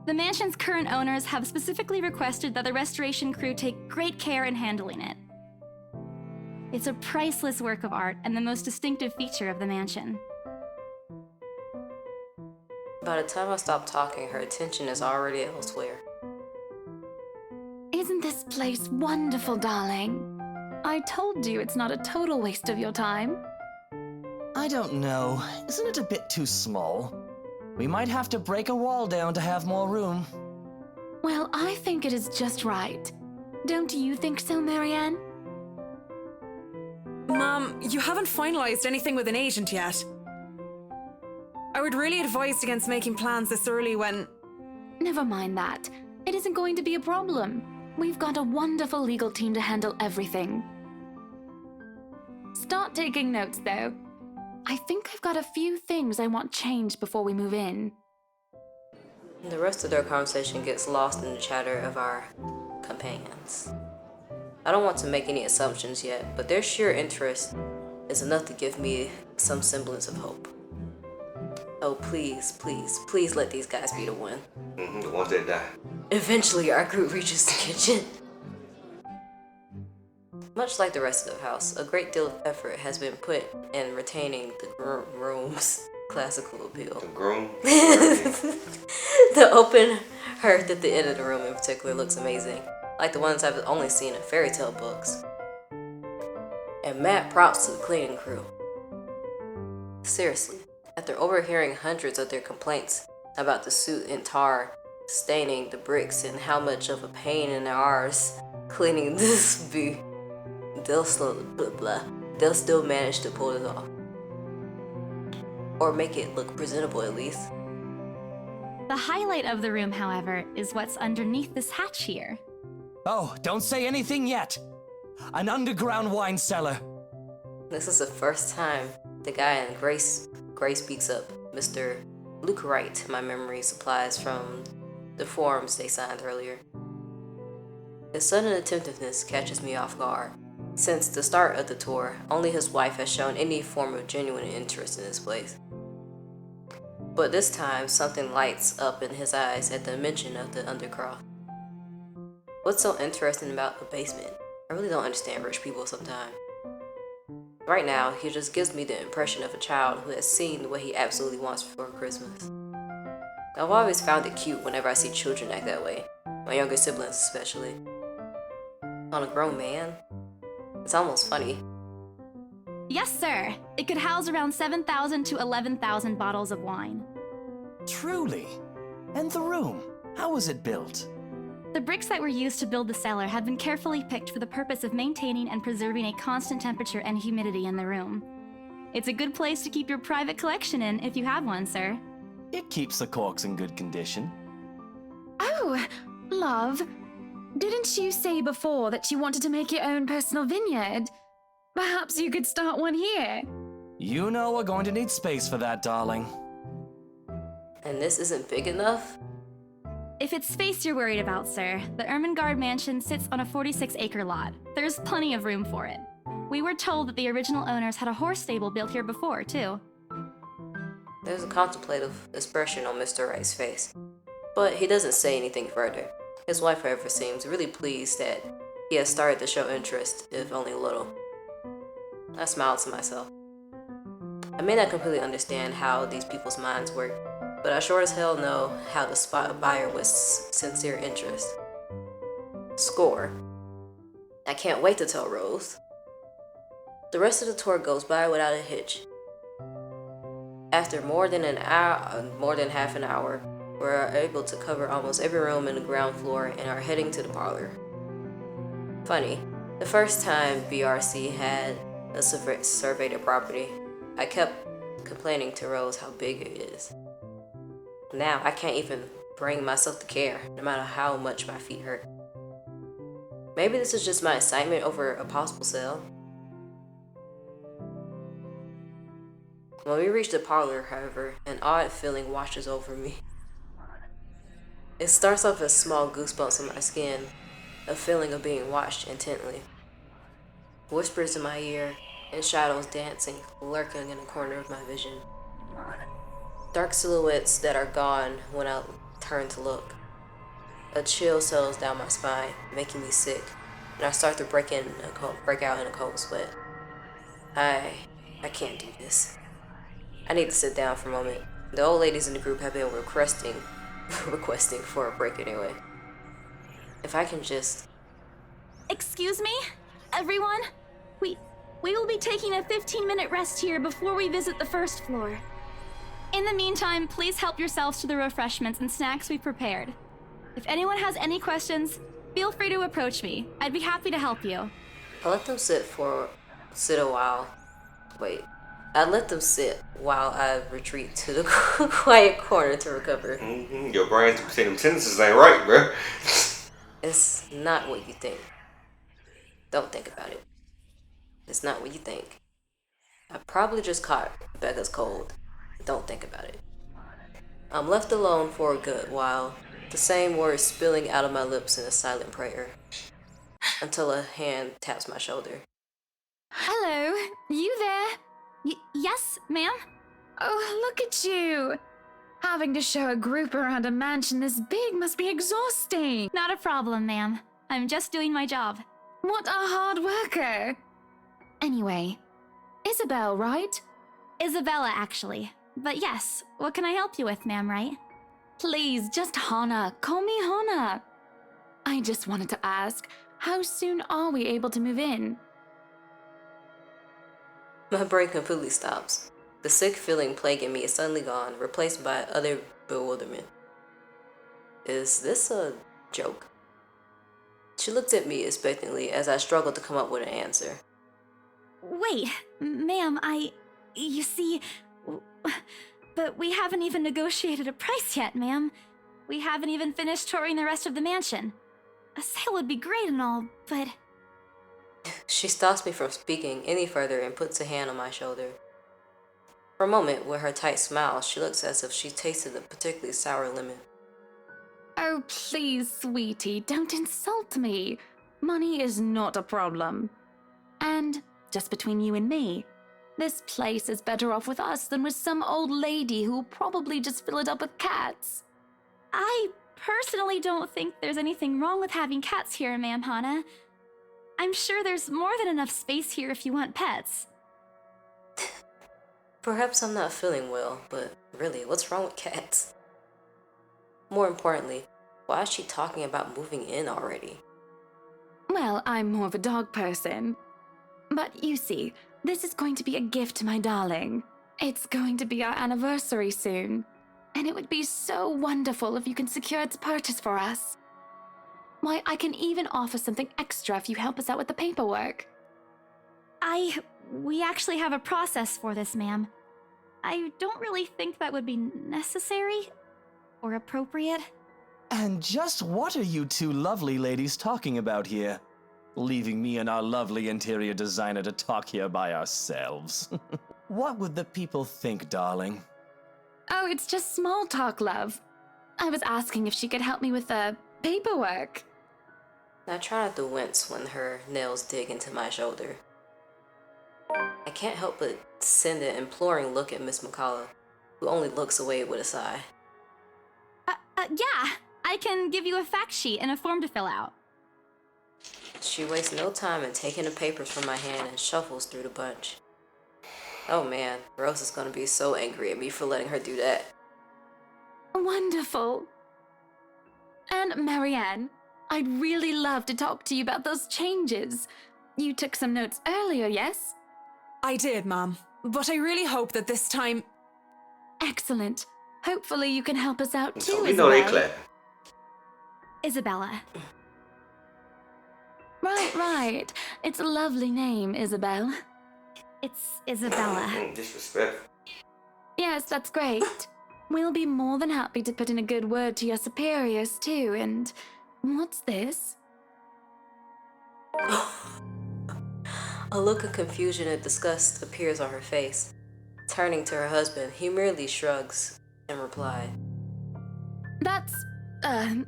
The mansion's current owners have specifically requested that the restoration crew take great care in handling it. It's a priceless work of art and the most distinctive feature of the mansion. By the time I stop talking, her attention is already elsewhere. Isn't this place wonderful, darling? I told you it's not a total waste of your time. I don't know. Isn't it a bit too small? We might have to break a wall down to have more room. Well, I think it is just right. Don't you think so, Marianne? Mom, you haven't finalized anything with an agent yet. I would really advise against making plans this early when... Never mind that. It isn't going to be a problem. We've got a wonderful legal team to handle everything. Start taking notes, though. I think I've got a few things I want changed before we move in. The rest of their conversation gets lost in the chatter of our companions. I don't want to make any assumptions yet, but their sheer interest is enough to give me some semblance of hope. Oh, please, please, please let these guys be the one. The ones that die. Eventually, our group reaches the kitchen. Much like the rest of the house, a great deal of effort has been put in retaining the room's classical appeal. The groom. The open hearth at the end of the room in particular looks amazing, like the ones I've only seen in fairy tale books. And mad props to the cleaning crew. Seriously, after overhearing hundreds of their complaints about the soot and tar staining the bricks and how much of a pain in their arse cleaning this be, they'll still manage to pull it off. Or make it look presentable at least. The highlight of the room, however, is what's underneath this hatch here. Oh, don't say anything yet. An underground wine cellar. This is the first time the guy in Grace speaks up. Mr. Luke Wright, my memory supplies from the forms they signed earlier. His sudden attentiveness catches me off guard. Since the start of the tour, only his wife has shown any form of genuine interest in this place. But this time, something lights up in his eyes at the mention of the undercroft. What's so interesting about the basement? I really don't understand rich people sometimes. Right now, he just gives me the impression of a child who has seen what he absolutely wants for Christmas. I've always found it cute whenever I see children act that way, my younger siblings especially. On a grown man? It's almost funny. Yes, sir. It could house around 7,000 to 11,000 bottles of wine. Truly. And the room, how was it built? The bricks that were used to build the cellar had been carefully picked for the purpose of maintaining and preserving a constant temperature and humidity in the room. It's a good place to keep your private collection in if you have one, sir. It keeps the corks in good condition. Oh, love. Didn't you say before that you wanted to make your own personal vineyard? Perhaps you could start one here. You know we're going to need space for that, darling. And this isn't big enough? If it's space you're worried about, sir, the Ermengarde mansion sits on a 46-acre lot. There's plenty of room for it. We were told that the original owners had a horse stable built here before, too. There's a contemplative expression on Mr. Wright's face, but he doesn't say anything further. His wife, however, seems really pleased that he has started to show interest, if only a little. I smiled to myself. I may not completely understand how these people's minds work, but I sure as hell know how to spot a buyer with sincere interest. Score. I can't wait to tell Rose. The rest of the tour goes by without a hitch. After more than half an hour, we're able to cover almost every room in the ground floor and are heading to the parlor. Funny, the first time BRC had surveyed the property, I kept complaining to Rose how big it is. Now I can't even bring myself to care, no matter how much my feet hurt. Maybe this is just my excitement over a possible sale. When we reach the parlor, however, an odd feeling washes over me. It starts off as small goosebumps on my skin, a feeling of being watched intently. Whispers in my ear, and shadows dancing, lurking in the corner of my vision. Dark silhouettes that are gone when I turn to look. A chill settles down my spine, making me sick, and I start to break out in a cold sweat. I can't do this. I need to sit down for a moment. The old ladies in the group have been requesting for a break anyway. If I can just... Excuse me, everyone? We will be taking a 15-minute rest here before we visit the first floor. In the meantime, please help yourselves to the refreshments and snacks we prepared. If anyone has any questions, feel free to approach me. I'd be happy to help you. I let them sit a while. Wait. I let them sit while I retreat to the quiet corner to recover. Your brain's saying them sentences ain't right, bro. It's not what you think. Don't think about it. It's not what you think. I probably just caught Becca's cold. Don't think about it. I'm left alone for a good while, the same words spilling out of my lips in a silent prayer, until a hand taps my shoulder. Hello, you there? Yes, ma'am? Oh, look at you! Having to show a group around a mansion this big must be exhausting. Not a problem, ma'am. I'm just doing my job. What a hard worker! Anyway, Isabel, right? Isabella, actually. But yes, what can I help you with, ma'am, right? Please, just Hana. Call me Hana. I just wanted to ask, how soon are we able to move in? My brain completely stops. The sick feeling plaguing me is suddenly gone, replaced by utter bewilderment. Is this a joke? She looked at me expectantly as I struggled to come up with an answer. Wait, ma'am, you see, but we haven't even negotiated a price yet, ma'am. We haven't even finished touring the rest of the mansion. A sale would be great and all, but... She stops me from speaking any further and puts a hand on my shoulder. For a moment, with her tight smile, she looks as if she tasted a particularly sour lemon. Oh, please, sweetie, don't insult me. Money is not a problem. And, just between you and me, this place is better off with us than with some old lady who will probably just fill it up with cats. I personally don't think there's anything wrong with having cats here, ma'am Hana. I'm sure there's more than enough space here if you want pets. Perhaps I'm not feeling well, but really, what's wrong with cats? More importantly, why is she talking about moving in already? Well, I'm more of a dog person. But you see, this is going to be a gift to my darling. It's going to be our anniversary soon. And it would be so wonderful if you can secure its purchase for us. Why, I can even offer something extra if you help us out with the paperwork. We actually have a process for this, ma'am. I don't really think that would be necessary or appropriate. And just what are you two lovely ladies talking about here? Leaving me and our lovely interior designer to talk here by ourselves. What would the people think, darling? Oh, it's just small talk, love. I was asking if she could help me with the paperwork. I try not to wince when her nails dig into my shoulder. I can't help but send an imploring look at Miss McCullough, who only looks away with a sigh. Yeah, I can give you a fact sheet and a form to fill out. She wastes no time in taking the papers from my hand and shuffles through the bunch. Oh man, Rose is gonna be so angry at me for letting her do that. Wonderful. And Marianne, I'd really love to talk to you about those changes. You took some notes earlier, yes? I did, Mom. But I really hope that this time... Excellent. Hopefully you can help us out too, So we know they Isabel. clapping. Isabella. Right. It's a lovely name, Isabel. It's Isabella. Disrespectful. Yes, that's great. We'll be more than happy to put in a good word to your superiors too, and... What's this? A look of confusion and disgust appears on her face. Turning to her husband, he merely shrugs and replied, That's, an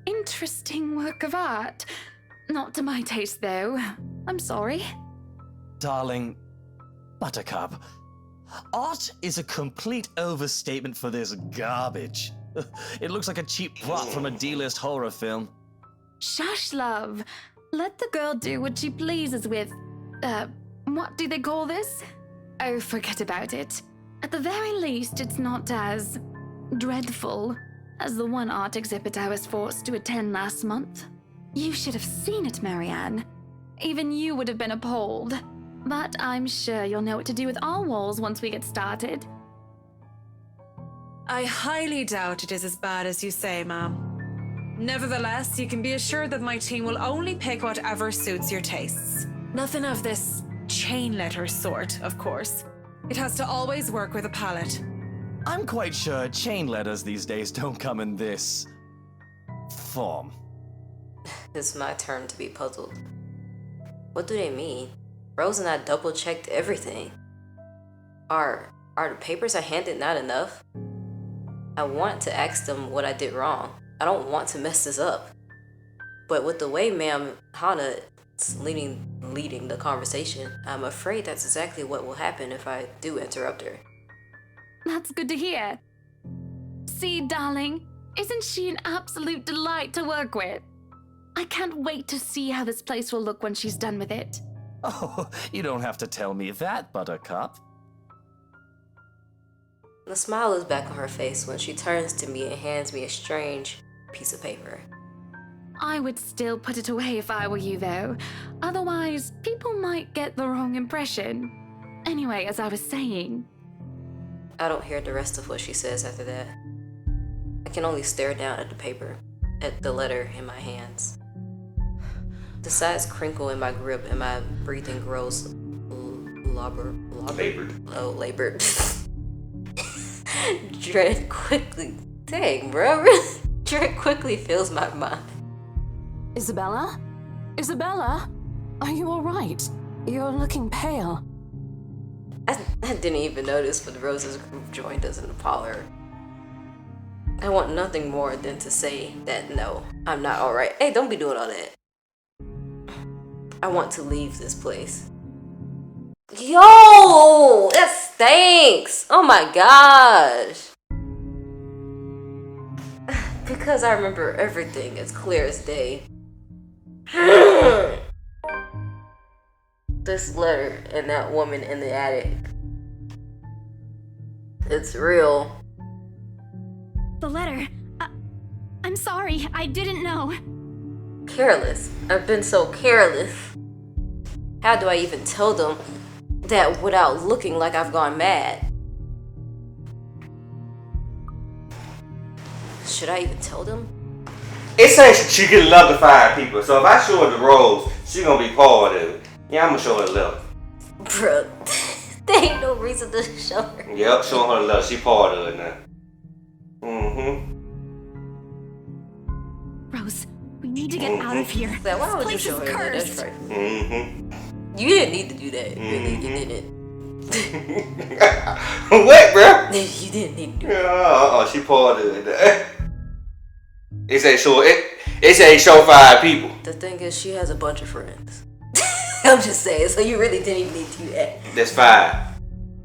interesting work of art. Not to my taste, though. I'm sorry. Darling, Buttercup, art is a complete overstatement for this garbage. It looks like a cheap plot from a D-list horror film. Shush, love. Let the girl do what she pleases with. What do they call this? Oh, forget about it. At the very least, it's not as dreadful as the one art exhibit I was forced to attend last month. You should have seen it, Marianne. Even you would have been appalled. But I'm sure you'll know what to do with all walls once we get started. I highly doubt it is as bad as you say, ma'am. Nevertheless, you can be assured that my team will only pick whatever suits your tastes. Nothing of this chain letter sort, of course. It has to always work with a palette. I'm quite sure chain letters these days don't come in this form. It's my turn to be puzzled. What do they mean? Rose and I double-checked everything. Are the papers I handed not enough? I want to ask them what I did wrong. I don't want to mess this up. But with the way Ma'am Hana is leading the conversation, I'm afraid that's exactly what will happen if I do interrupt her. That's good to hear. See, darling, isn't she an absolute delight to work with? I can't wait to see how this place will look when she's done with it. Oh, you don't have to tell me that, Buttercup. The smile is back on her face when she turns to me and hands me a strange piece of paper. I would still put it away if I were you, though. Otherwise, people might get the wrong impression. Anyway, as I was saying... I don't hear the rest of what she says after that. I can only stare down at the paper, at the letter in my hands. The sides crinkle in my grip and my breathing grows labored. Dread quickly. Dang, bro. Dread quickly fills my mind. Isabella? Isabella? Are you alright? You're looking pale. I didn't even notice when Rose's group joined us in the parlor. I want nothing more than to say that no, I'm not alright. Hey, don't be doing all that. I want to leave this place. Yo! That stinks! Oh my gosh! Because I remember everything as clear as day. This letter and that woman in the attic. It's real. The letter. I'm sorry, I didn't know. Careless. I've been so careless. How do I even tell them that without looking like I've gone mad? Should I even tell them? It says she can love to fire people, so if I show her the Rose, she gonna be part of it. Yeah, I'm gonna show her love. Bruh, there ain't no reason to show her. Yep, showing her love. She part of it now. Rose, we need to get out of here. Like, why would you This show her place that? is That's cursed. right. You didn't need to do that. Really, you didn't. What, bro? You didn't need to do that. Yeah, she part of it. It say show 5 people. The thing is, she has a bunch of friends. I'm just saying, so you really didn't even need to do that. That's 5.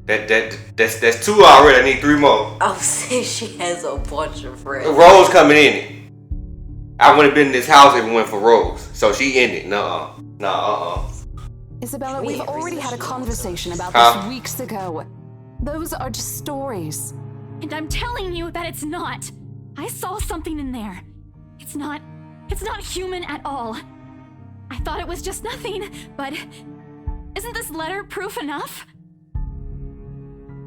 That's 2 already. I need 3 more. I was saying she has a bunch of friends. Rose coming in it. I wouldn't have been in this house if it went for Rose. So she in it. Nah. Isabella, We we've ain't already had a researched conversation about Huh? this weeks ago. Those are just stories. And I'm telling you that it's not. I saw something in there. It's not human at all. I thought it was just nothing, but isn't this letter proof enough?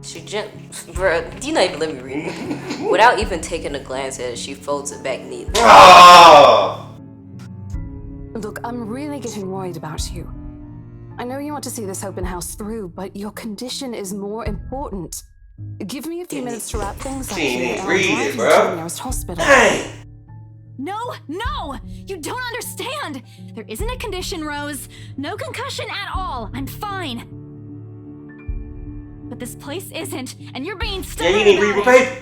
Bruh, you not even let me read it. Without even taking a glance at it, she folds it back neatly. Oh! Look, I'm really getting worried about you. I know you want to see this open house through, but your condition is more important. Give me a few minutes to wrap things up She ain't here, even and read I'll it, drive you to bro. the nearest hospital. Dang! No! You don't understand! There isn't a condition, Rose. No concussion at all. I'm fine. But this place isn't, and you're being Yeah, stubborn you need to read about the it. paper.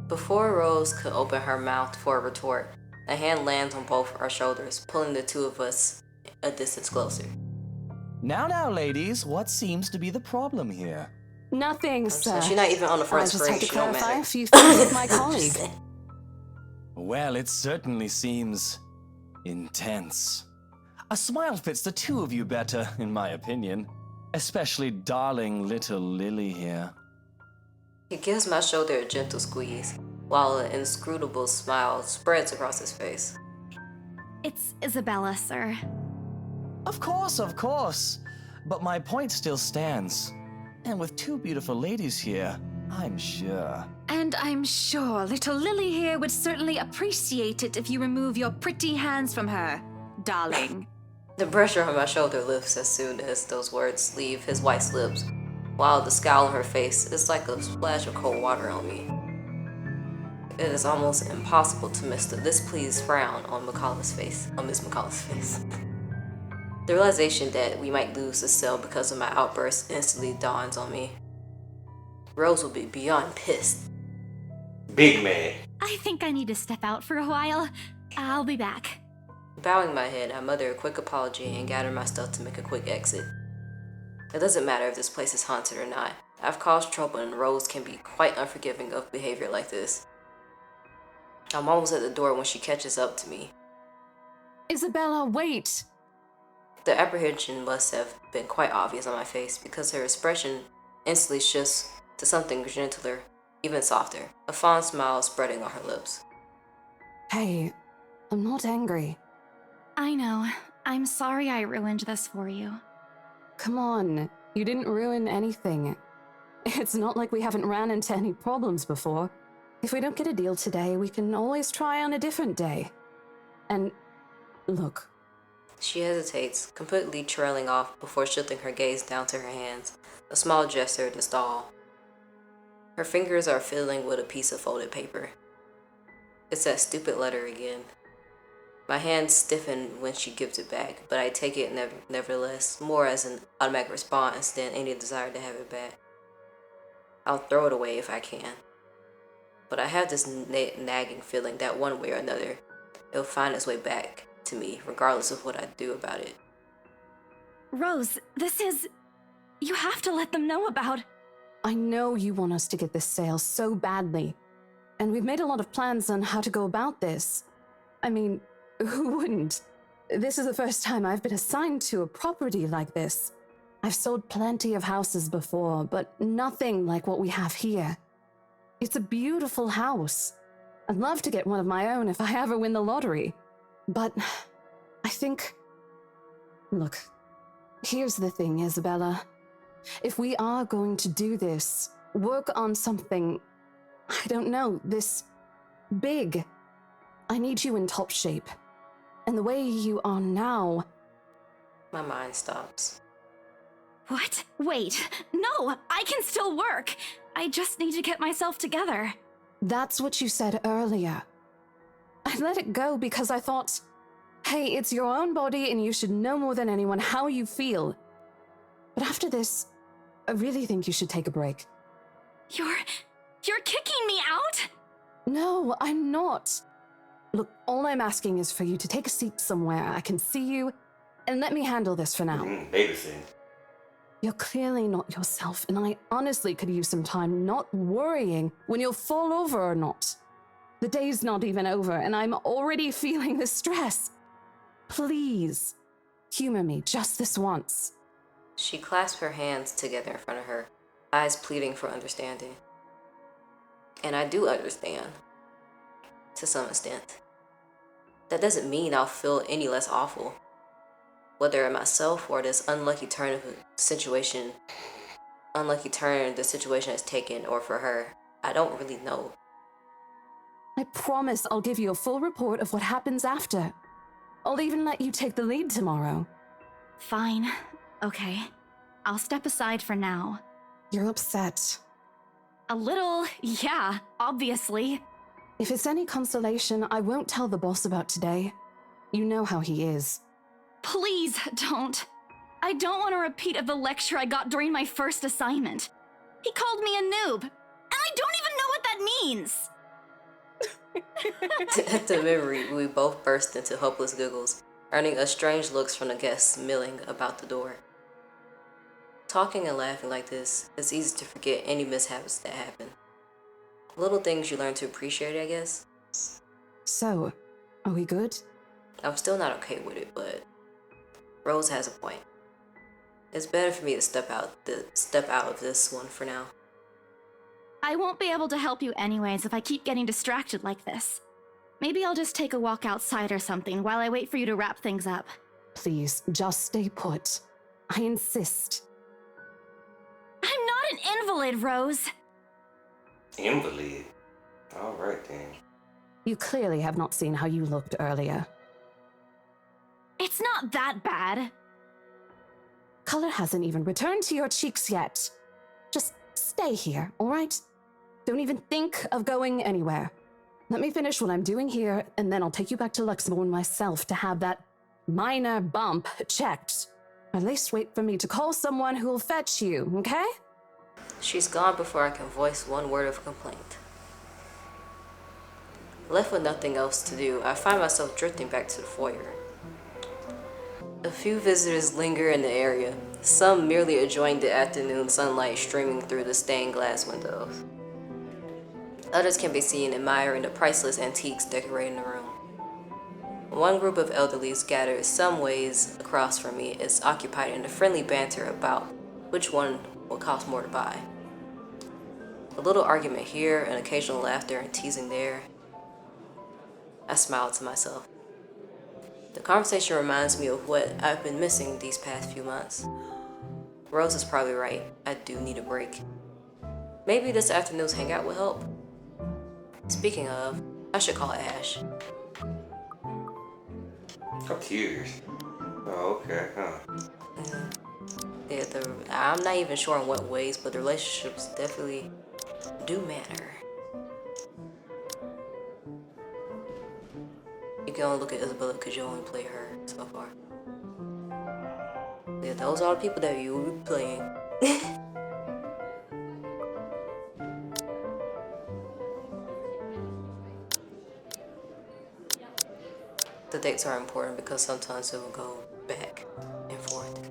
Before Rose could open her mouth for a retort, a hand lands on both our shoulders, pulling the two of us a distance closer. Now, ladies, what seems to be the problem here? Nothing, sir. So she's not even on the I front just screen. had to She don't clarify matter. a few things with my colleague. Well, it certainly seems intense. A smile fits the two of you better, in my opinion. Especially darling little Lily here. He gives my shoulder a gentle squeeze, while an inscrutable smile spreads across his face. It's Isabella, sir. Of course. But my point still stands. And with two beautiful ladies here, I'm sure. And I'm sure little Lily here would certainly appreciate it if you remove your pretty hands from her, darling. The pressure on my shoulder lifts as soon as those words leave his wife's lips, while the scowl on her face is like a splash of cold water on me. It is almost impossible to miss the displeased frown on Miss McCullough's face. The realization that we might lose the sale because of my outburst instantly dawns on me. Rose will be beyond pissed. Big man. I think I need to step out for a while. I'll be back. Bowing my head, I mutter a quick apology and gather my stuff to make a quick exit. It doesn't matter if this place is haunted or not. I've caused trouble and Rose can be quite unforgiving of behavior like this. I'm almost at the door when she catches up to me. Isabella, wait! The apprehension must have been quite obvious on my face because her expression instantly shifts to something gentler, even softer, a fond smile spreading on her lips. Hey, I'm not angry. I know. I'm sorry I ruined this for you. Come on, you didn't ruin anything. It's not like we haven't ran into any problems before. If we don't get a deal today, we can always try on a different day. And look. She hesitates, completely trailing off before shifting her gaze down to her hands, a small gesture to stall. Her fingers are fiddling with a piece of folded paper. It's that stupid letter again. My hands stiffen when she gives it back, but I take it nevertheless, more as an automatic response than any desire to have it back. I'll throw it away if I can. But I have this nagging feeling that one way or another, it'll find its way back to me, regardless of what I do about it. Rose, this is... You have to let them know about... I know you want us to get this sale so badly. And we've made a lot of plans on how to go about this. I mean, who wouldn't? This is the first time I've been assigned to a property like this. I've sold plenty of houses before, but nothing like what we have here. It's a beautiful house. I'd love to get one of my own if I ever win the lottery. But I think... Look, here's the thing, Isabella. If we are going to do this, work on something, I don't know, this big, I need you in top shape. And the way you are now... My mind stops. What? Wait. No, I can still work. I just need to get myself together. That's what you said earlier. I let it go because I thought, hey, it's your own body and you should know more than anyone how you feel. But after this, I really think you should take a break. You're kicking me out? No, I'm not. Look, all I'm asking is for you to take a seat somewhere I can see you, and let me handle this for now. Babysitting. You're clearly not yourself, and I honestly could use some time not worrying when you'll fall over or not. The day's not even over, and I'm already feeling the stress. Please, humor me just this once. She clasps her hands together in front of her, eyes pleading for understanding. And I do understand, to some extent. That doesn't mean I'll feel any less awful. Whether myself or this unlucky turn the situation has taken, or for her, I don't really know. I promise I'll give you a full report of what happens after. I'll even let you take the lead tomorrow. Fine. Okay. I'll step aside for now. You're upset. A little, yeah, obviously. If it's any consolation, I won't tell the boss about today. You know how he is. Please don't. I don't want a repeat of the lecture I got during my first assignment. He called me a noob, and I don't even know what that means. At the memory, we both burst into hopeless giggles, earning us strange looks from the guests milling about the door. Talking and laughing like this, it's easy to forget any mishaps that happen. Little things you learn to appreciate, I guess. So, are we good? I'm still not okay with it, but Rose has a point. It's better for me to step out of this one for now. I won't be able to help you anyways if I keep getting distracted like this. Maybe I'll just take a walk outside or something while I wait for you to wrap things up. Please, just stay put. I insist. I'm not an invalid, Rose. Invalid. Alright then. You clearly have not seen how you looked earlier. It's not that bad. Color hasn't even returned to your cheeks yet. Just stay here, all right? Don't even think of going anywhere. Let me finish what I'm doing here, and then I'll take you back to Luxembourg myself to have that minor bump checked. At least wait for me to call someone who'll fetch you, okay? She's gone before I can voice one word of complaint. Left with nothing else to do, I find myself drifting back to the foyer. A few visitors linger in the area, some merely enjoying the afternoon sunlight streaming through the stained glass windows. Others can be seen admiring the priceless antiques decorating the room. One group of elderlies gathered some ways across from me is occupied in a friendly banter about which one will cost more to buy. A little argument here, and occasional laughter and teasing there. I smiled to myself. The conversation reminds me of what I've been missing these past few months. Rose is probably right. I do need a break. Maybe this afternoon's hangout will help. Speaking of, I should call Ash. I'm curious. Oh, okay, huh? Yeah, I'm not even sure in what ways, but the relationships definitely do matter. You can only look at Isabella because you only play her so far. Yeah, those are the people that you will be playing. The dates are important because sometimes it will go back and forth.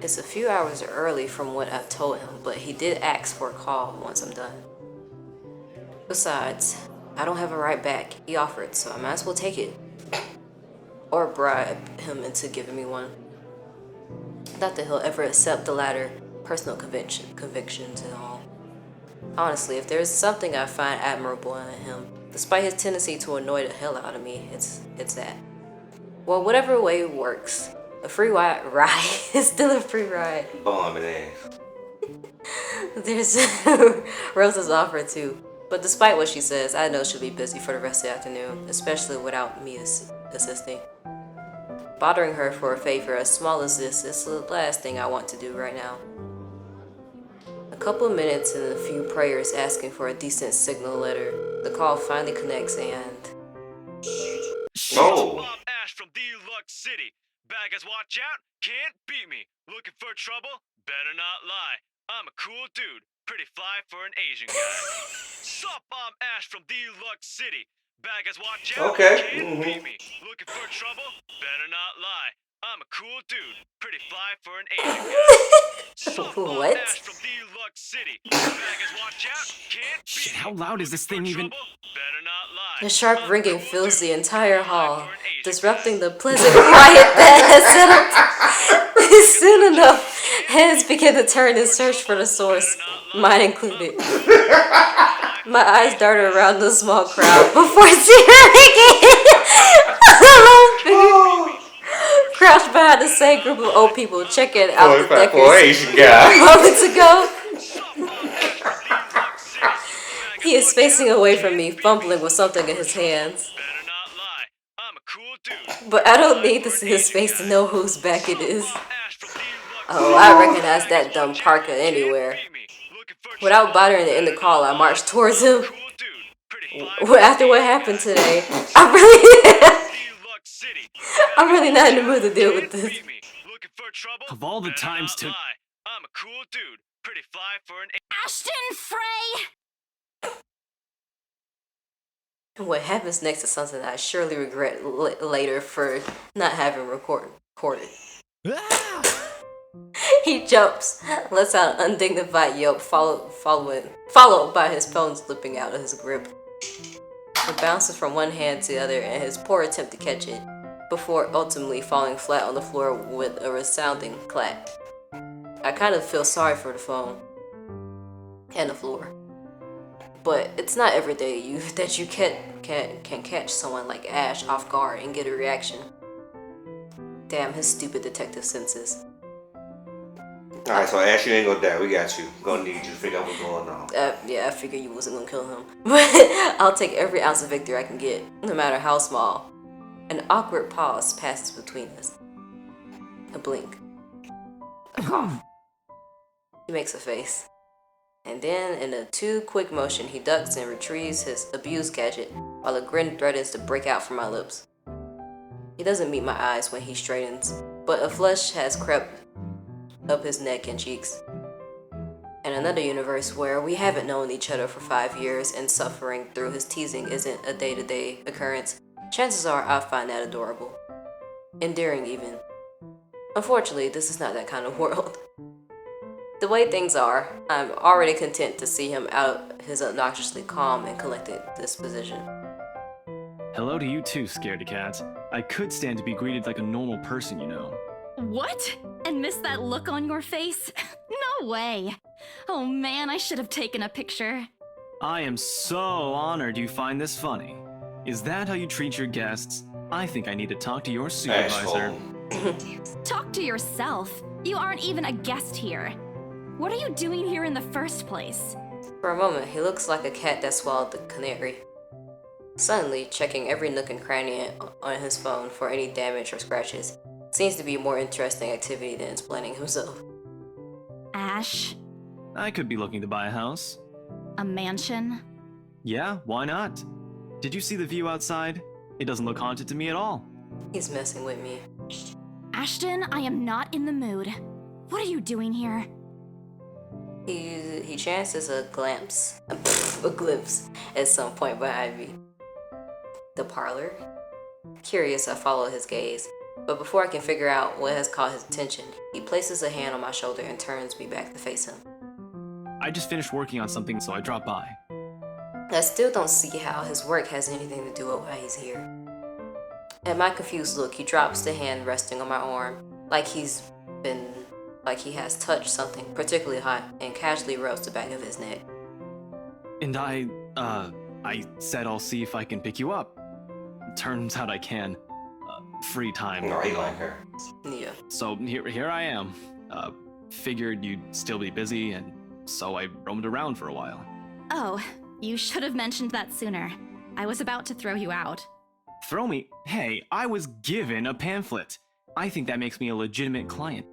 It's a few hours early from what I told him, but he did ask for a call once I'm done. Besides, I don't have a right back. He offered, so I might as well take it. Or bribe him into giving me one. Not that he'll ever accept the latter, personal convictions and all. Honestly, if there's something I find admirable in him, despite his tendency to annoy the hell out of me, it's that. Well, whatever way it works, a free ride is still a free ride. Bombing ass. There's Rose's offer too. But despite what she says, I know she'll be busy for the rest of the afternoon, especially without me assisting. Bothering her for a favor as small as this is the last thing I want to do right now. A couple of minutes and a few prayers asking for a decent signal letter, the call finally connects and... Oh! Bob Ash from Deluxe City. Baggers, watch out, can't beat me. Looking for trouble? Better not lie. I'm a cool dude, pretty fly for an Asian guy. Sup, I'm Ash from Deluxe City. Baggers, watch out, Okay. can't beat me. Looking for trouble? Better not lie. I'm a cool dude, pretty fly for an Asian guy. Sup, I'm What? Ash from Deluxe City. Baggers, watch out, can't beat Shit, me. how loud is this thing even? Better not lie. The sharp I'm a ringing cool fills dude, the entire pretty fly hall, for an Asian disrupting guy. the pleasant quiet that has settled. Soon enough, heads begin to turn in search for the source, mine included. My eyes darted around the small crowd before crouched behind the same group of old people checking out the For an deckers Asian guy. moments ago. He is facing away from me, fumbling with something in his hands. Better not lie. I'm a cool dude. But I don't need to see his face to know whose back it is. Ash from Deluxe Oh, I recognize that dumb Parker anywhere. Without bothering to end the call, I marched towards him. Cool dude, pretty fly Well, after what happened today, I'm really not in the mood to deal with this. trouble? Of all the Better times not to- lie. I'm a cool dude. Pretty fly for an Ashton Frey! What happens next is something that I surely regret later for not having recorded. He jumps, lets out an undignified yelp, followed by his phone slipping out of his grip. It bounces from one hand to the other in his poor attempt to catch it, before ultimately falling flat on the floor with a resounding clap. I kind of feel sorry for the phone and the floor, but it's not every day that you can catch someone like Ash off guard and get a reaction. Damn his stupid detective senses. Alright, so Ash, you ain't gonna die. We got you. Gonna need you to figure out what's going on. Yeah, I figured you wasn't gonna kill him. But I'll take every ounce of victory I can get, no matter how small. An awkward pause passes between us. A blink. A cough. He makes a face. And then, in a too quick motion, he ducks and retrieves his abused gadget, while a grin threatens to break out from my lips. He doesn't meet my eyes when he straightens, but a flush has crept up his neck and cheeks. In another universe where we haven't known each other for 5 years and suffering through his teasing isn't a day-to-day occurrence, chances are I find that adorable. Endearing even. Unfortunately, this is not that kind of world. The way things are, I'm already content to see him out of his obnoxiously calm and collected disposition. Hello to you too, scaredy cat. I could stand to be greeted like a normal person, you know. What? And miss that look on your face? No way. Oh man, I should have taken a picture. I am so honored you find this funny. Is that how you treat your guests? I think I need to talk to your supervisor. Asshole. Talk to yourself. You aren't even a guest here. What are you doing here in the first place? For a moment, he looks like a cat that swallowed the canary. Suddenly, checking every nook and cranny on his phone for any damage or scratches seems to be a more interesting activity than explaining himself. Ash? I could be looking to buy a house. A mansion? Yeah, why not? Did you see the view outside? It doesn't look haunted to me at all. He's messing with me. Ashton, I am not in the mood. What are you doing here? He chances a glimpse at some point behind me. The parlor? Curious, I follow his gaze, but before I can figure out what has caught his attention, he places a hand on my shoulder and turns me back to face him. I just finished working on something, so I dropped by. I still don't see how his work has anything to do with why he's here. At my confused look, he drops the hand resting on my arm, like he has touched something particularly hot, and casually rubs the back of his neck. And I said I'll see if I can pick you up. Turns out I can. Free time. No, he like her. Yeah. So here I am. Figured you'd still be busy, and so I roamed around for a while. Oh, you should have mentioned that sooner. I was about to throw you out. Throw me? Hey, I was given a pamphlet. I think that makes me a legitimate client.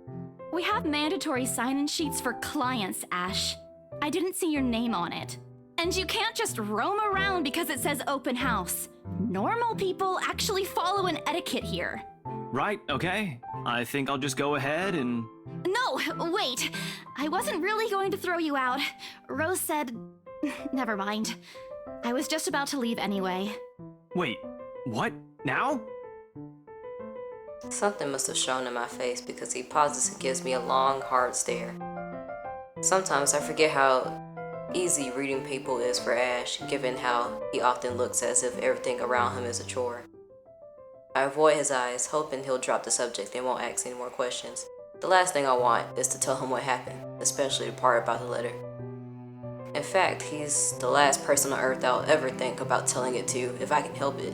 We have mandatory sign-in sheets for clients, Ash. I didn't see your name on it. And you can't just roam around because it says open house. Normal people actually follow an etiquette here. Right, okay. I think I'll just go ahead and... No, wait. I wasn't really going to throw you out. Rose said... Never mind. I was just about to leave anyway. Wait, what? Now? Something must have shown in my face because he pauses and gives me a long, hard stare. Sometimes I forget how easy reading people is for Ash, given how he often looks as if everything around him is a chore. I avoid his eyes, hoping he'll drop the subject and won't ask any more questions. The last thing I want is to tell him what happened, especially the part about the letter. In fact, he's the last person on Earth I'll ever think about telling it to if I can help it.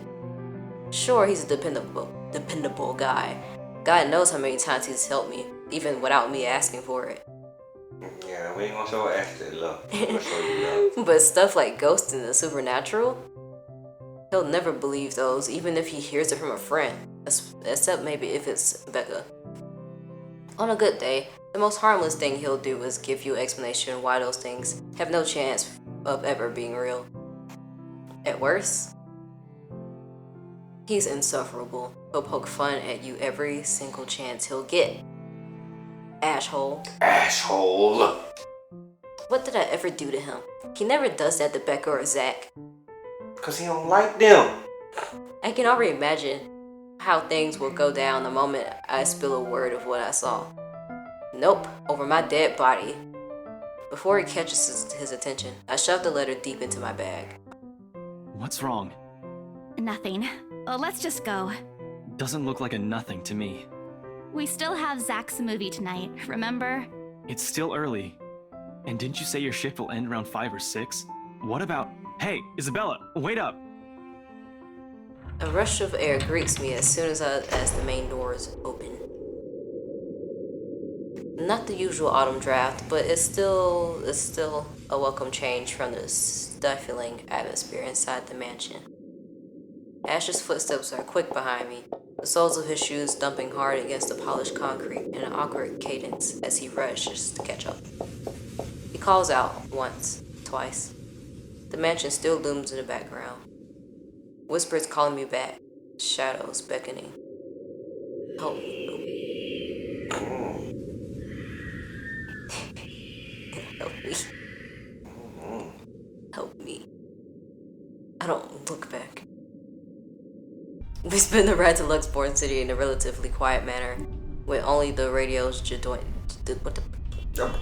Sure, he's a dependable guy. God knows how many times he's helped me, even without me asking for it. Yeah, we ain't gonna show Ash that love. We're gonna show you love. But stuff like ghosts and the supernatural? He'll never believe those, even if he hears it from a friend. Except maybe if it's Becca. On a good day, the most harmless thing he'll do is give you an explanation why those things have no chance of ever being real. At worst, he's insufferable. He'll poke fun at you every single chance he'll get. Ashhole. Asshole. What did I ever do to him? He never does that to Becca or Zach. Cause he don't like them. I can already imagine how things will go down the moment I spill a word of what I saw. Nope, over my dead body. Before he catches his attention, I shove the letter deep into my bag. What's wrong? Nothing. Well, let's just go. Doesn't look like a nothing to me. We still have Zach's movie tonight, remember? It's still early. And didn't you say your shift will end around 5 or 6? What about... Hey, Isabella, wait up! A rush of air greets me as soon as the main doors open. Not the usual autumn draft, but it's still a welcome change from the stifling atmosphere inside the mansion. Ash's footsteps are quick behind me, the soles of his shoes thumping hard against the polished concrete in an awkward cadence as he rushes to catch up. He calls out once, twice. The mansion still looms in the background. Whispers calling me back, shadows beckoning. Help me. Help me. Help me. I don't look back. We spend the ride to Luxborn City in a relatively quiet manner, with only the radio's disjointed hum.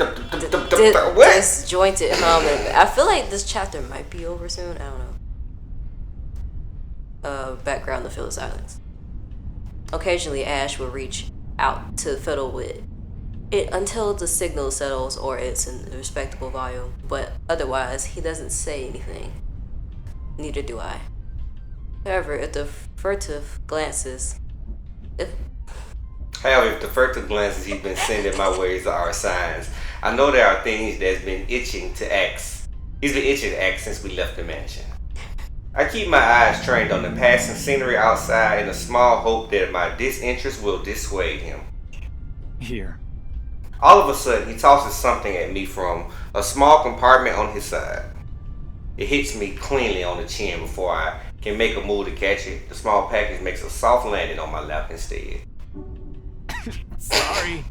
And I feel like this chapter might be over soon. I don't know. Background to fill the silence. Occasionally, Ash will reach out to fiddle with it until the signal settles or it's in a respectable volume, but otherwise, he doesn't say anything. Neither do I. However, if the furtive glances he's been sending my ways are signs, I know there are things that's been itching to ask. He's been itching to ask since we left the mansion. I keep my eyes trained on the passing scenery outside in a small hope that my disinterest will dissuade him. Here. All of a sudden, he tosses something at me from a small compartment on his side. It hits me cleanly on the chin before I can make a move to catch it. The small package makes a soft landing on my lap instead. Sorry.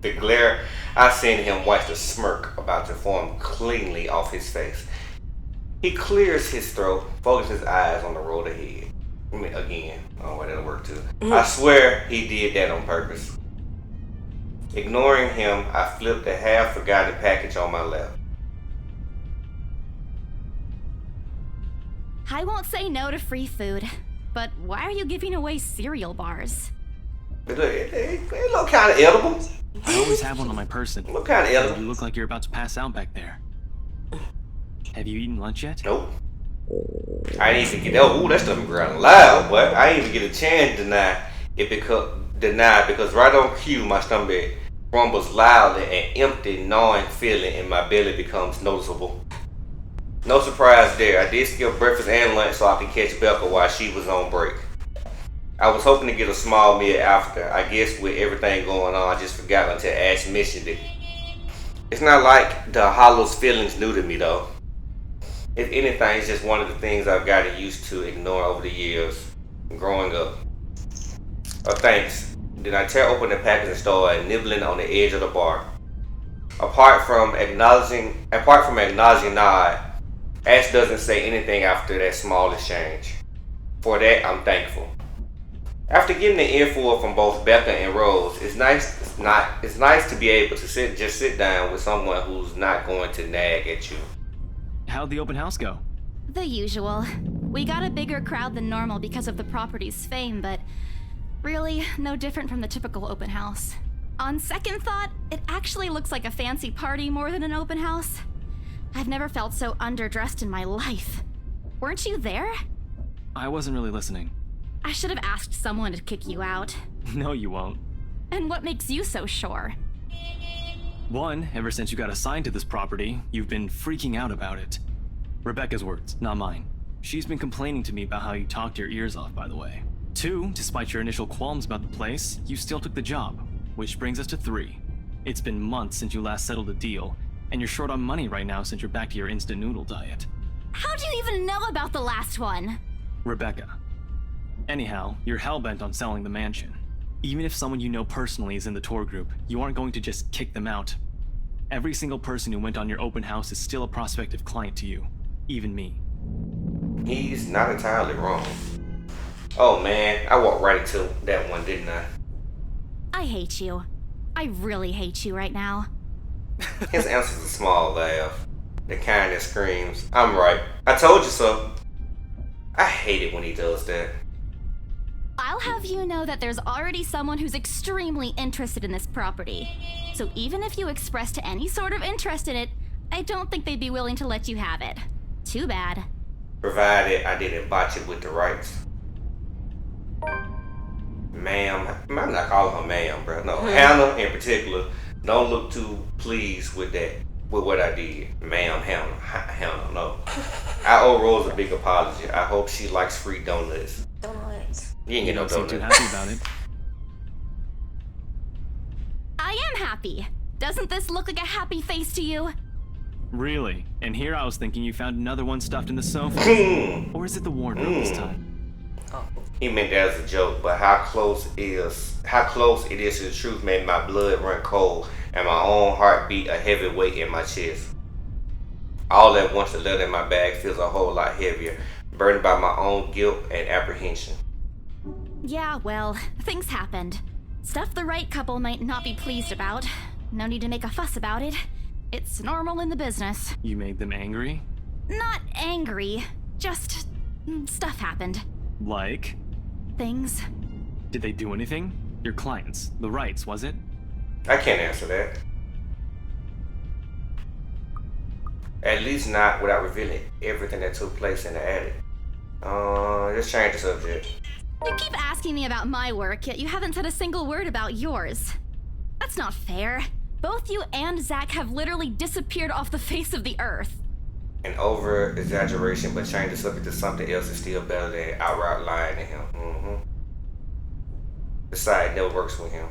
The glare I send him wipes the smirk about to form cleanly off his face. He clears his throat, focuses his eyes on the road ahead. Again, oh, that'll work too. I swear he did that on purpose. Ignoring him, I flipped the half-forgotten package on my lap. I won't say no to free food, but why are you giving away cereal bars? It look kind of edible. I always have one on my person. Look kind of edible. You look like you're about to pass out back there. Have you eaten lunch yet? Nope. I didn't even get ooh, that stuff growling loud, but I didn't even get a chance to deny because right on cue my stomach rumbles loudly and empty, gnawing feeling in my belly becomes noticeable. No surprise there. I did skip breakfast and lunch so I could catch Becca while she was on break. I was hoping to get a small meal after. I guess with everything going on, I just forgot until Ash mentioned it. It's not like the hollow's feelings new to me though. If anything, it's just one of the things I've gotten used to ignore over the years growing up. Oh, thanks. Then I tear open the package and start nibbling on the edge of the bar. Apart from acknowledging nod, Ash doesn't say anything after that small exchange. For that, I'm thankful. After getting the earful from both Becca and Rose, it's nice to be able to sit down with someone who's not going to nag at you. How'd the open house go? The usual. We got a bigger crowd than normal because of the property's fame, but really no different from the typical open house. On second thought, it actually looks like a fancy party more than an open house. I've never felt so underdressed in my life. Weren't you there? I wasn't really listening. I should have asked someone to kick you out. No, you won't. And what makes you so sure? One, ever since you got assigned to this property, you've been freaking out about it. Rebecca's words, not mine. She's been complaining to me about how you talked your ears off, by the way. Two, despite your initial qualms about the place, you still took the job. Which brings us to three. It's been months since you last settled a deal, and you're short on money right now since you're back to your instant noodle diet. How do you even know about the last one? Rebecca. Anyhow, you're hellbent on selling the mansion. Even if someone you know personally is in the tour group, you aren't going to just kick them out. Every single person who went on your open house is still a prospective client to you, even me. He's not entirely wrong. Oh man, I walked right into that one, didn't I? I hate you. I really hate you right now. His answer's a small laugh. The kind that screams, I'm right. I told you so. I hate it when he does that. I'll have you know that there's already someone who's extremely interested in this property. So even if you expressed any sort of interest in it, I don't think they'd be willing to let you have it. Too bad. Provided I didn't botch it with the rights. Ma'am, I'm not calling her ma'am, bro. No, Hannah in particular, don't look too pleased with that, with what I did. Ma'am, Hannah, no. I owe Rose a big apology. I hope she likes free donuts. Donuts. You ain't get no Don't seem donuts. too happy about it. I am happy. Doesn't this look like a happy face to you? Really? And here I was thinking you found another one stuffed in the sofa. Or is it the wardrobe this time? He meant that as a joke, but how close it is to the truth made my blood run cold and my own heart beat a heavy weight in my chest. All at once, the letter in my bag feels a whole lot heavier, burdened by my own guilt and apprehension. Yeah, well, things happened. Stuff the right couple might not be pleased about. No need to make a fuss about it. It's normal in the business. You made them angry? Not angry, just stuff happened. Like? Things. Did they do anything? Your clients, the rights, was it? I can't answer that. At least not without revealing everything that took place in the attic. Just change the subject. You keep asking me about my work, yet you haven't said a single word about yours. That's not fair. Both you and Zach have literally disappeared off the face of the earth. An over-exaggeration, but change the subject to something else is still better than outright lying to him. Besides, it never works with him.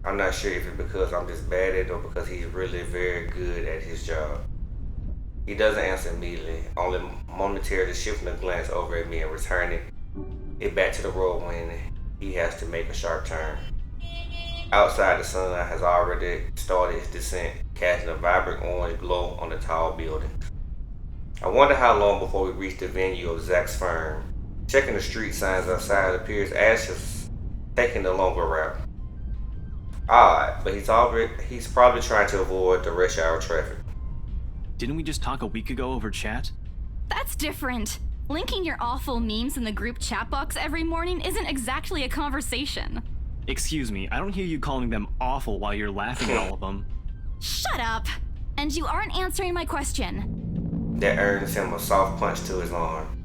I'm not sure if it's because I'm just bad at it or because he's really very good at his job. He doesn't answer immediately, only momentarily shifting a glance over at me and returning it back to the road when he has to make a sharp turn. Outside, the sun has already started its descent, casting a vibrant orange glow on the tall buildings. I wonder how long before we reach the venue of Zach's firm. Checking the street signs outside, it appears Ash is taking the longer route. Odd, but he's probably trying to avoid the rush hour traffic. Didn't we just talk a week ago over chat? That's different. Linking your awful memes in the group chat box every morning isn't exactly a conversation. Excuse me, I don't hear you calling them awful while you're laughing at all of them. Shut up! And you aren't answering my question. That earns him a soft punch to his arm.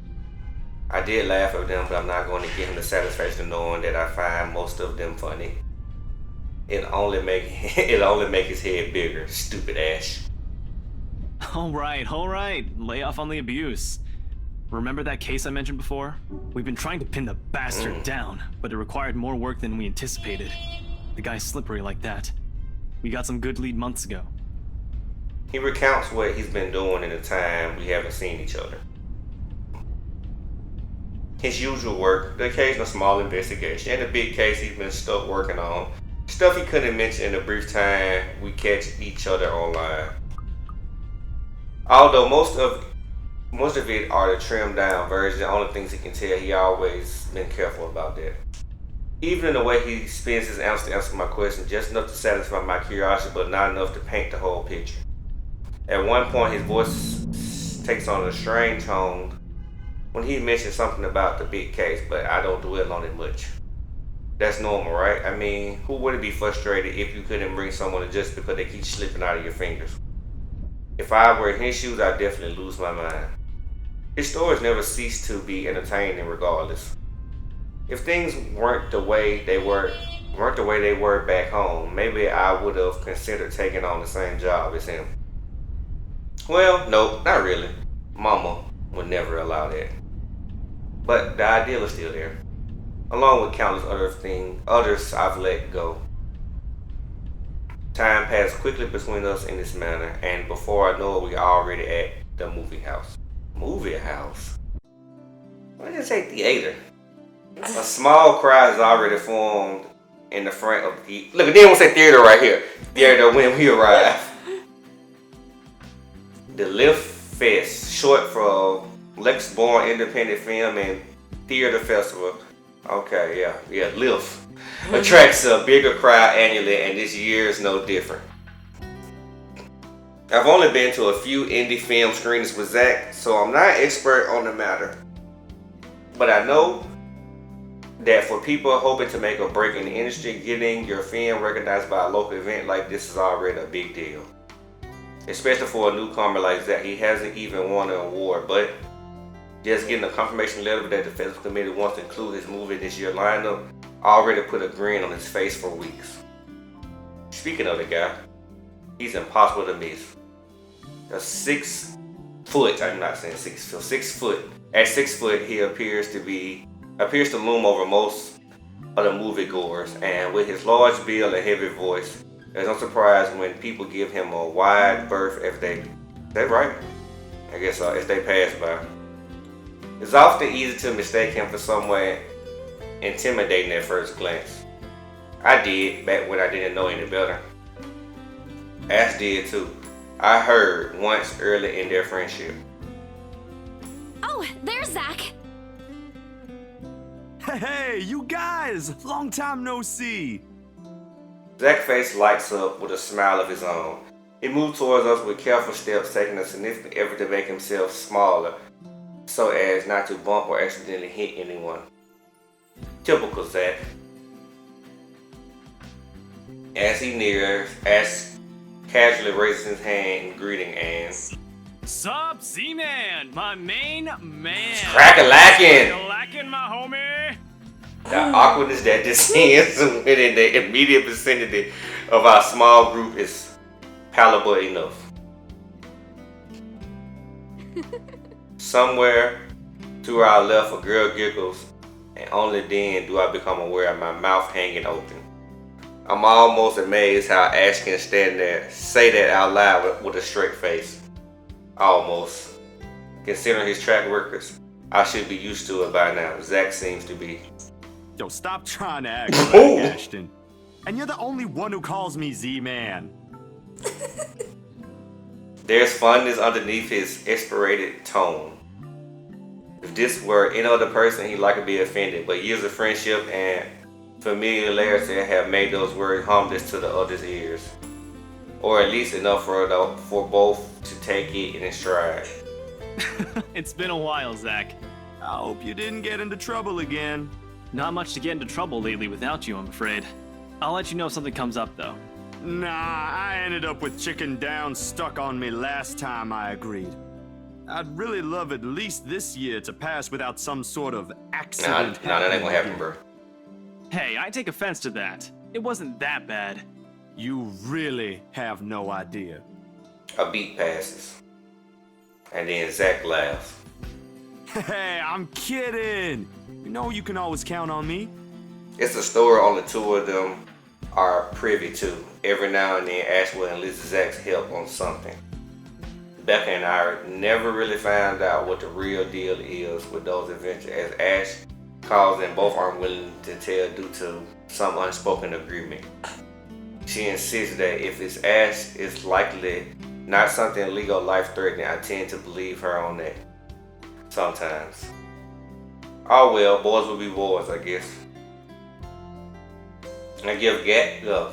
I did laugh at them, but I'm not going to give him the satisfaction of knowing that I find most of them funny. It'll only make his head bigger, stupid Ash. Alright, lay off on the abuse. Remember that case I mentioned before? We've been trying to pin the bastard down, but it required more work than we anticipated. The guy's slippery like that. We got some good lead months ago. He recounts what he's been doing in the time we haven't seen each other. His usual work, the occasional small investigation, and the big case he's been stuck working on. Stuff he couldn't mention in the brief time we catch each other online. Although most of it are the trimmed down version, the only things he can tell, he always been careful about that. Even in the way he spends his answer to answer my question, just enough to satisfy my curiosity, but not enough to paint the whole picture. At one point, his voice takes on a strange tone when he mentions something about the big case, but I don't dwell on it much. That's normal, right? I mean, who wouldn't be frustrated if you couldn't bring someone just because they keep slipping out of your fingers? If I were in his shoes, I'd definitely lose my mind. His stories never cease to be entertaining regardless. If things weren't the way they were back home, maybe I would have considered taking on the same job as him. Well, no, not really. Mama would never allow that. But the ideal is still there, along with countless others I've let go. Time passed quickly between us in this manner, and before I know it, we are already at the movie house. Movie house? Why did I say theater? A small crowd is already formed in the front of the... Look, they don't say theater right here. Theater when we arrive. The Lift Fest, short for Lexborn Independent Film and Theater Festival. Okay, yeah, Lift. Attracts a bigger crowd annually, and this year is no different. I've only been to a few indie film screenings with Zach, so I'm not an expert on the matter. But I know that for people hoping to make a break in the industry, getting your film recognized by a local event like this is already a big deal. Especially for a newcomer like Zach. He hasn't even won an award, but just getting a confirmation letter that the festival committee wants to include his movie this year lineup already put a grin on his face for weeks. Speaking of the guy, he's impossible to miss. A 6 foot, I'm not saying 6 foot, 6 foot. At 6 foot, he appears to loom over most of the moviegoers, and with his large build and heavy voice, there's no surprise when people give him a wide berth if they, is that right? I guess if they pass by. It's often easy to mistake him for someone intimidating at first glance. I did back when I didn't know any better. Ash did too. I heard once early in their friendship. Oh, there's Zach. Hey, you guys! Long time no see! Zach's face lights up with a smile of his own. He moved towards us with careful steps, taking a significant effort to make himself smaller so as not to bump or accidentally hit anyone. Typical Zach. As he nears, Ash casually raises his hand in greeting and... Sup, Z-Man, my main man. Crack-a-lackin'! Crack-a-lackin', my homie. The awkwardness that descends within the immediate vicinity of our small group is palatable enough. Somewhere to our left, a girl giggles, and only then do I become aware of my mouth hanging open. I'm almost amazed how Ash can stand there, say that out loud with a straight face. Almost. Considering his track records, I should be used to it by now. Zach seems to be. Yo, stop trying to act like Ashton. And you're the only one who calls me Z-Man. There's fondness underneath his exasperated tone. If this were any other person, he'd likely be offended, but years of friendship and familiarity have made those words harmless to the other's ears. Or at least enough for both to take it in stride. It's been a while, Zach. I hope you didn't get into trouble again. Not much to get into trouble lately without you, I'm afraid. I'll let you know if something comes up, though. Nah, I ended up with Chicken Down stuck on me last time I agreed. I'd really love at least this year to pass without some sort of accident. Nah, that ain't gonna happen, bro. Hey, I take offense to that. It wasn't that bad. You really have no idea. A beat passes. And then Zach laughs. Hey, I'm kidding. You know you can always count on me. It's a story only two of them are privy to. Every now and then, Ash will enlist Zach's help on something. Becca and I never really found out what the real deal is with those adventures, as Ash calls and both aren't willing to tell due to some unspoken agreement. She insists that if it's Ash, it's likely not something legal or life-threatening. I tend to believe her on that. Sometimes. Oh well, boys will be boys, I guess. I give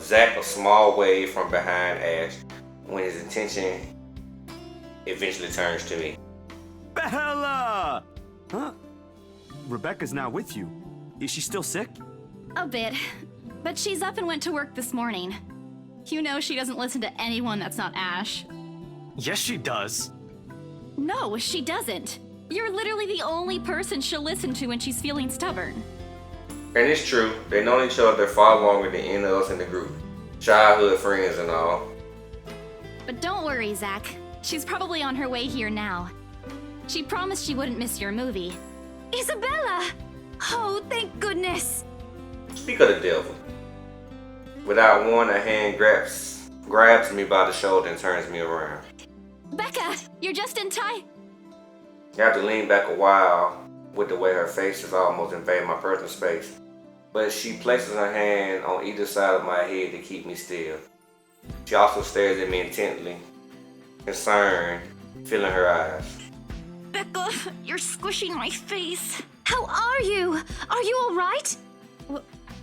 Zach a small wave from behind Ash when his attention eventually turns to me. Bella! Huh? Rebecca's not with you. Is she still sick? A bit. But she's up and went to work this morning. You know she doesn't listen to anyone that's not Ash. Yes, she does. No, she doesn't. You're literally the only person she'll listen to when she's feeling stubborn. And it's true, they've known each other far longer than any of us in the group. Childhood friends and all. But don't worry, Zach. She's probably on her way here now. She promised she wouldn't miss your movie. Isabella! Oh, thank goodness! Speak of the devil. Without warning, a hand grabs me by the shoulder and turns me around. Becca, you're just in time. You have to lean back a while with the way her face is almost invading my personal space. But she places her hand on either side of my head to keep me still. She also stares at me intently, concerned, feeling her eyes. Becca, you're squishing my face. How are you? Are you all right?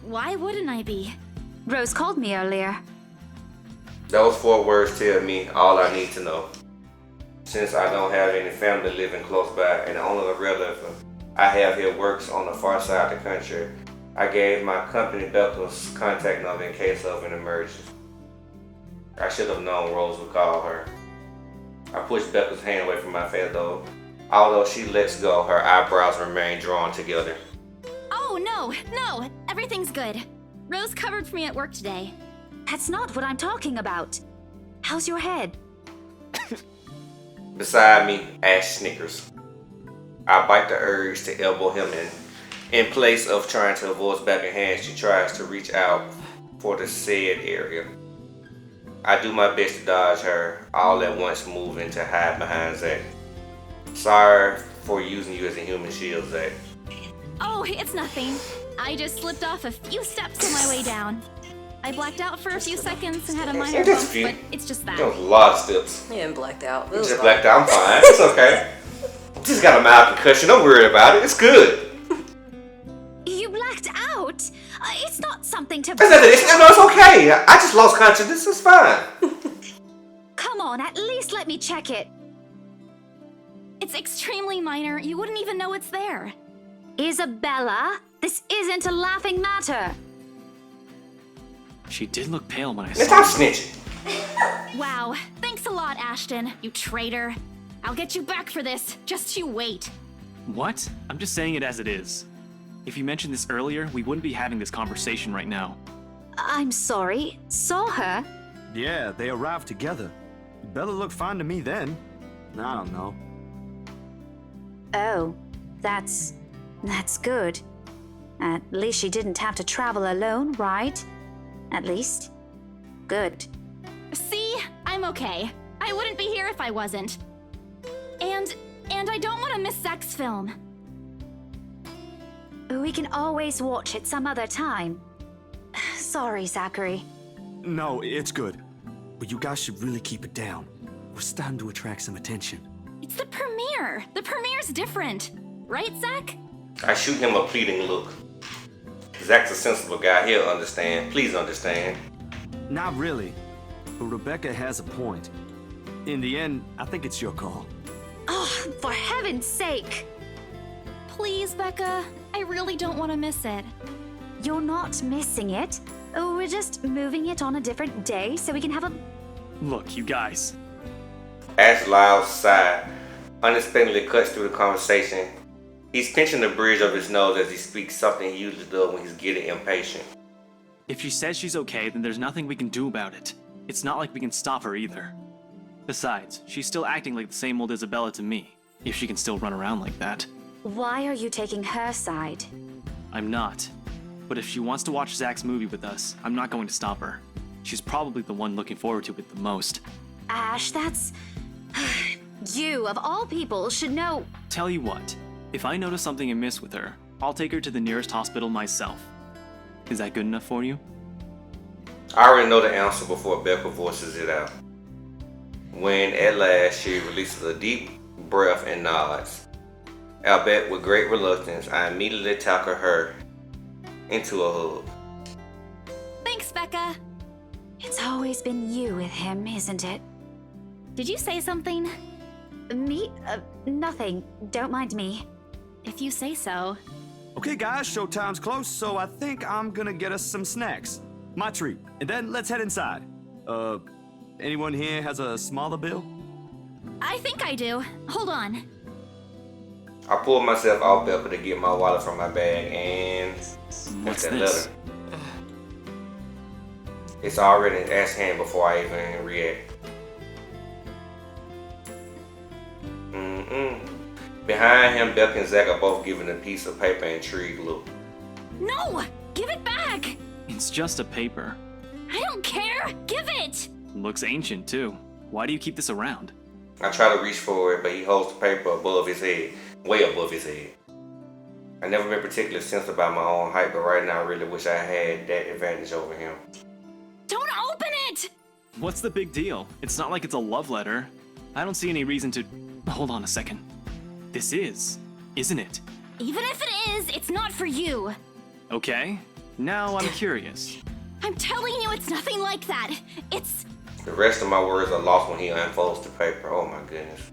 Why wouldn't I be? Rose called me earlier. Those 4 words tell me all I need to know. Since I don't have any family living close by and the only relative I have here works on the far side of the country, I gave my company Becca's contact number in case of an emergency. I should have known Rose would call her. I pushed Becca's hand away from my face though. Although she lets go, her eyebrows remain drawn together. Oh, no, everything's good. Rose covered for me at work today. That's not what I'm talking about. How's your head? Beside me, Ash snickers. I bite the urge to elbow him in place of trying to avoid Becca's hand, she tries to reach out for the said area. I do my best to dodge her, all at once moving to hide behind Zach. Sorry for using you as a human shield, Zach. Oh, it's nothing. I just slipped off a few steps on my way down. I blacked out for a few seconds and had a minor bump, but it's just that. There was a lot of steps. Yeah, and blacked out. You just blacked out, I'm fine. It's okay. Just got a mild concussion, don't worry about it. It's good. You blacked out? It's not something to... No, it's okay. I just lost consciousness. It's fine. Come on, at least let me check it. It's extremely minor. You wouldn't even know it's there. Isabella, this isn't a laughing matter. She did look pale when I Let's saw her. stop snitching. Wow, thanks a lot, Ashton, you traitor. I'll get you back for this. Just you wait. What? I'm just saying it as it is. If you mentioned this earlier, we wouldn't be having this conversation right now. I'm sorry. Saw her? Yeah, they arrived together. Bella looked fine to me then. I don't know. Oh, that's good. At least she didn't have to travel alone, right? At least. Good. See? I'm okay. I wouldn't be here if I wasn't. And I don't want to miss Zach's film. We can always watch it some other time. Sorry, Zachary. No, it's good. But you guys should really keep it down. We're starting to attract some attention. It's the premiere. The premiere's different. Right, Zach? I shoot him a pleading look. Zach's a sensible guy. He'll understand. Please understand. Not really. But Rebecca has a point. In the end, I think it's your call. Oh, for heaven's sake! Please, Becca. I really don't want to miss it. You're not missing it. We're just moving it on a different day so we can have a... Look, you guys. Ash's loud sigh unexpectedly cuts through the conversation. He's pinching the bridge of his nose as he speaks, something he usually does when he's getting impatient. If she says she's okay, then there's nothing we can do about it. It's not like we can stop her either. Besides, she's still acting like the same old Isabella to me, if she can still run around like that. Why are you taking her side? I'm not. But if she wants to watch Zach's movie with us, I'm not going to stop her. She's probably the one looking forward to it the most. Ash, that's... You, of all people, should know... Tell you what, if I notice something amiss with her, I'll take her to the nearest hospital myself. Is that good enough for you? I already know the answer before Becca voices it out. When, at last, she releases a deep breath and nods. Albeit with great reluctance, I immediately tackle her into a hug. Thanks, Becca. It's always been you with him, isn't it? Did you say something? Me? Nothing. Don't mind me. If you say so. Okay, guys, showtime's close, so I think I'm gonna get us some snacks. My treat. And then let's head inside. Anyone here has a smaller bill? I think I do. Hold on. I pulled myself off Becca to get my wallet from my bag and... What's that this? letter? It's already in Ash's hand before I even react. Behind him, Becca and Zach are both giving a piece of paper and intrigued look. No! Give it back! It's just a paper. I don't care! Give it! Looks ancient, too. Why do you keep this around? I try to reach for it, but he holds the paper above his head, way above his head. I never been particularly sensitive about my own height, but right now I really wish I had that advantage over him. Don't open it! What's the big deal? It's not like it's a love letter. I don't see any reason to... Hold on a second. This is, isn't it? Even if it is, it's not for you. Okay, now I'm curious. I'm telling you, it's nothing like that. It's... The rest of my words are lost when he unfolds the paper. Oh my goodness.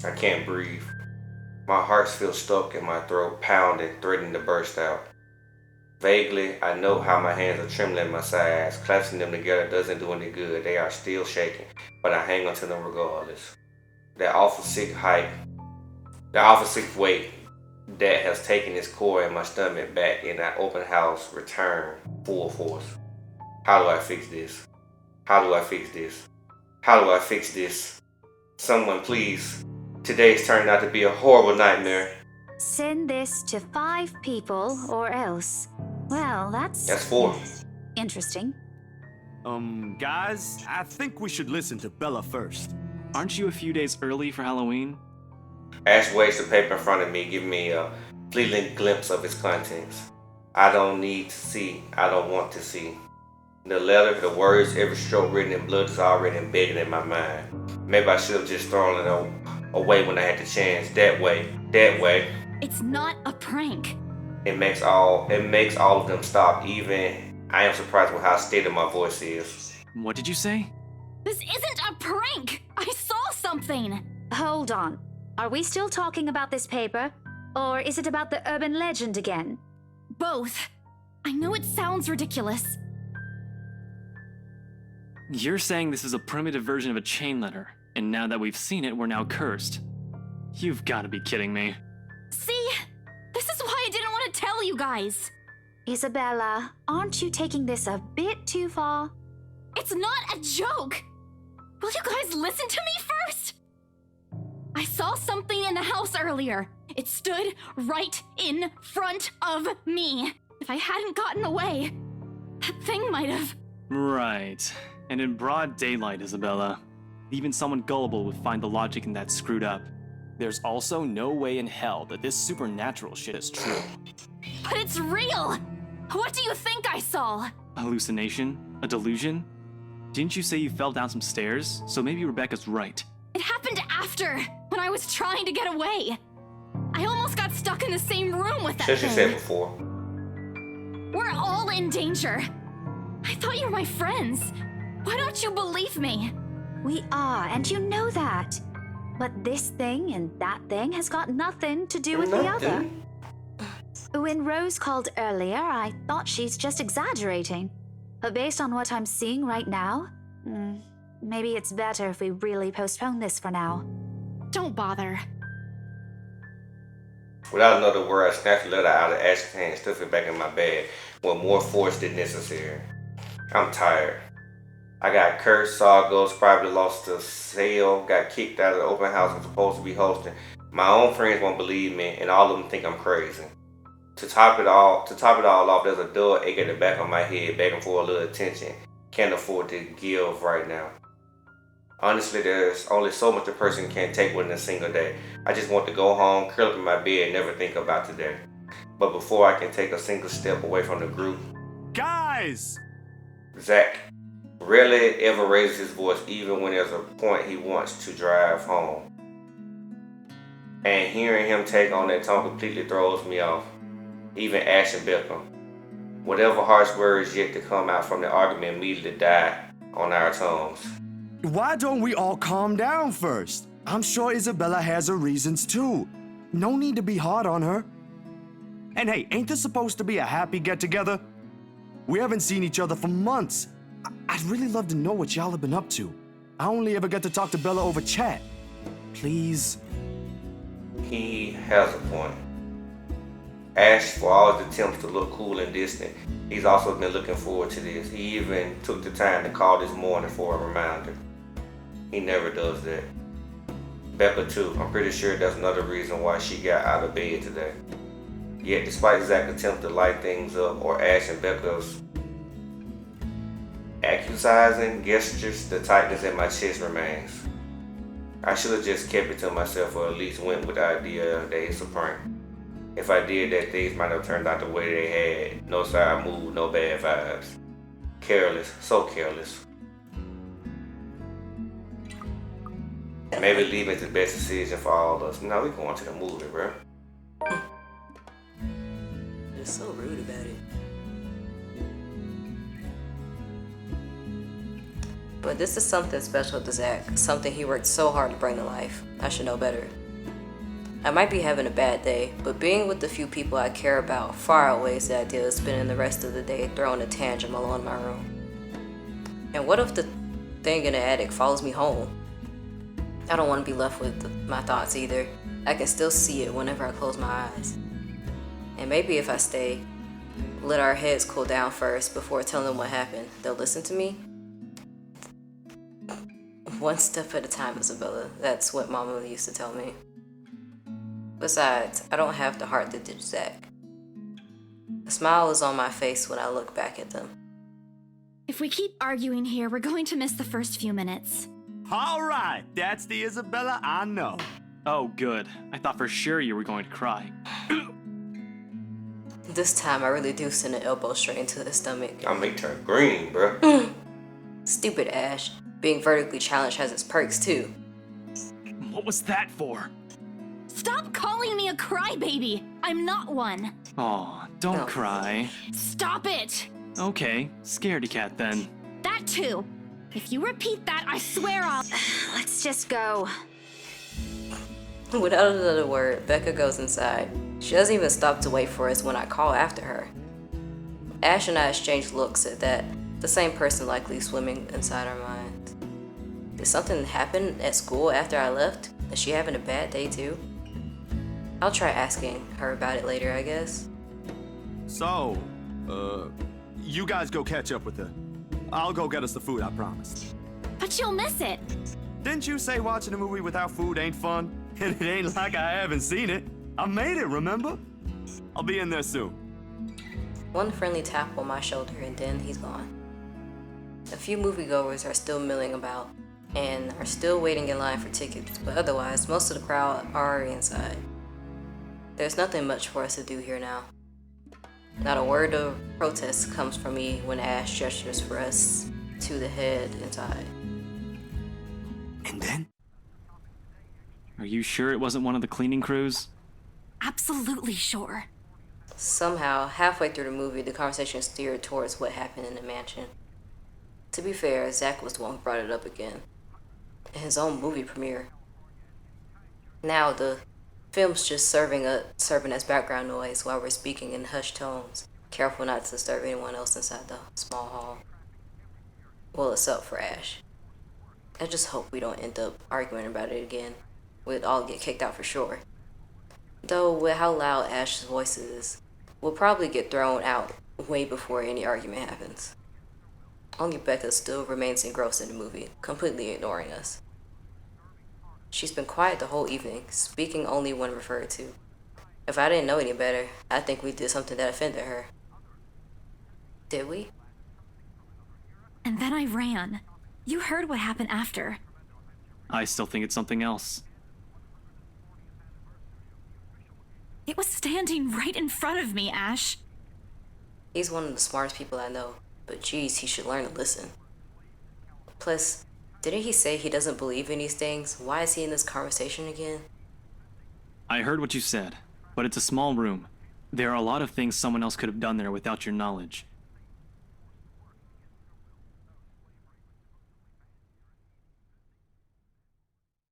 I can't breathe. My heart feels stuck in my throat, pounding, threatening to burst out. Vaguely, I know how my hands are trembling at my sides. Clasping them together doesn't do any good. They are still shaking, but I hang onto them regardless. That awful sick weight that has taken its core in my stomach back in that open house return full force. How do I fix this? How do I fix this? How do I fix this? Someone please. Today's turned out to be a horrible nightmare. Send this to 5 people or else. Well, That's 4. interesting. Guys, I think we should listen to Bella first. Aren't you a few days early for Halloween? Ash waves the paper in front of me, giving me a fleeting glimpse of its contents. I don't need to see. I don't want to see. The letter, the words, every stroke written in blood is already embedded in my mind. Maybe I should have just thrown it away when I had the chance. That way. It's not a prank. It makes all of them stop. Even I am surprised with how steady my voice is. What did you say? This isn't a prank! I saw something! Hold on. Are we still talking about this paper? Or is it about the urban legend again? Both. I know it sounds ridiculous. You're saying this is a primitive version of a chain letter, and now that we've seen it, we're now cursed. You've got to be kidding me. See? This is why I didn't want to tell you guys. Isabella, aren't you taking this a bit too far? It's not a joke. Will you guys listen to me first? I saw something in the house earlier. It stood right in front of me. If I hadn't gotten away, that thing might have... Right. And in broad daylight, Isabella. Even someone gullible would find the logic in that screwed up. There's also no way in hell that this supernatural shit is true. But it's real! What do you think I saw? A hallucination? A delusion? Didn't you say you fell down some stairs? So maybe Rebecca's right. It happened after, when I was trying to get away. I almost got stuck in the same room with that Just you thing. said before. We're all in danger. I thought you were my friends. Why don't you believe me? We are, and you know that. But this thing and that thing has got nothing to do with the other. When Rose called earlier, I thought she's just exaggerating. But based on what I'm seeing right now, maybe it's better if we really postpone this for now. Don't bother. Without another word, I snatched the letter out of Ash's hand and stuffed it back in my bag with more force than necessary. I'm tired. I got cursed, saw ghosts, probably lost a sale, got kicked out of the open house I'm supposed to be hosting. My own friends won't believe me, and all of them think I'm crazy. To top it all off, there's a dull ache at the back of my head, begging for a little attention. Can't afford to give right now. Honestly, there's only so much a person can take within a single day. I just want to go home, curl up in my bed, and never think about today. But before I can take a single step away from the group, Guys! Zach rarely ever raises his voice, even when there's a point he wants to drive home. And hearing him take on that tone completely throws me off. Even Ash and Becca. Whatever harsh words yet to come out from the argument immediately died on our tongues. Why don't we all calm down first? I'm sure Isabella has her reasons too. No need to be hard on her. And hey, ain't this supposed to be a happy get-together? We haven't seen each other for months. I'd really love to know what y'all have been up to. I only ever get to talk to Bella over chat. Please. He has a point. Ash, for all his attempts to look cool and distant, he's also been looking forward to this. He even took the time to call this morning for a reminder. He never does that. Becca too. I'm pretty sure that's another reason why she got out of bed today. Yet despite Zach's attempt to light things up, or Ash and Becca's accusing gestures, the tightness in my chest remains. I should have just kept it to myself or at least went with the idea that it's a prank. If I did that, things might have turned out the way they had. No side move, no bad vibes. Careless, so careless. Maybe leaving is the best decision for all of us. Now we going to the movie, bro. You're so rude about it. But this is something special to Zach. Something he worked so hard to bring to life. I should know better. I might be having a bad day, but being with the few people I care about far outweighs the idea of spending the rest of the day throwing a tantrum alone in my room. And what if the thing in the attic follows me home? I don't want to be left with my thoughts either. I can still see it whenever I close my eyes. And maybe if I stay, let our heads cool down first before telling them what happened, they'll listen to me. One step at a time, Isabella. That's what Mama used to tell me. Besides, I don't have the heart to ditch Zach. A smile is on my face when I look back at them. If we keep arguing here, we're going to miss the first few minutes. All right, that's the Isabella I know. Oh, good. I thought for sure you were going to cry. This time I really do send an elbow straight into the stomach. I may turn green, bro. Stupid Ash. Being vertically challenged has its perks too. What was that for? Stop calling me a crybaby! I'm not one! Aw, don't No. cry. Stop it! Okay, scaredy cat then. That too! If you repeat that, I swear I'll— Let's just go. Without another word, Becca goes inside. She doesn't even stop to wait for us when I call after her. Ash and I exchange looks at that, the same person likely swimming inside our minds. Did something happen at school after I left? Is she having a bad day too? I'll try asking her about it later, I guess. So, you guys go catch up with her. I'll go get us the food I promised. But you'll miss it! Didn't you say watching a movie without food ain't fun? And it ain't like I haven't seen it. I made it, remember? I'll be in there soon. One friendly tap on my shoulder and then he's gone. A few moviegoers are still milling about and are still waiting in line for tickets, but otherwise, most of the crowd are already inside. There's nothing much for us to do here now. Not a word of protest comes from me when Ash gestures for us to the head inside. And then? Are you sure it wasn't one of the cleaning crews? Absolutely sure. Somehow, halfway through the movie, the conversation steered towards what happened in the mansion. To be fair, Zach was the one who brought it up again. In his own movie premiere. Now the film's just serving as background noise while we're speaking in hushed tones, careful not to disturb anyone else inside the small hall. Well, except for Ash. I just hope we don't end up arguing about it again. We'd all get kicked out for sure. Though with how loud Ash's voice is, we'll probably get thrown out way before any argument happens. Only Becca still remains engrossed in the movie, completely ignoring us. She's been quiet the whole evening, speaking only when referred to. If I didn't know any better, I'd think we did something that offended her. Did we? And then I ran. You heard what happened after. I still think it's something else. It was standing right in front of me, Ash. He's one of the smartest people I know, but geez, he should learn to listen. Plus, didn't he say he doesn't believe in these things? Why is he in this conversation again? I heard what you said, but it's a small room. There are a lot of things someone else could have done there without your knowledge.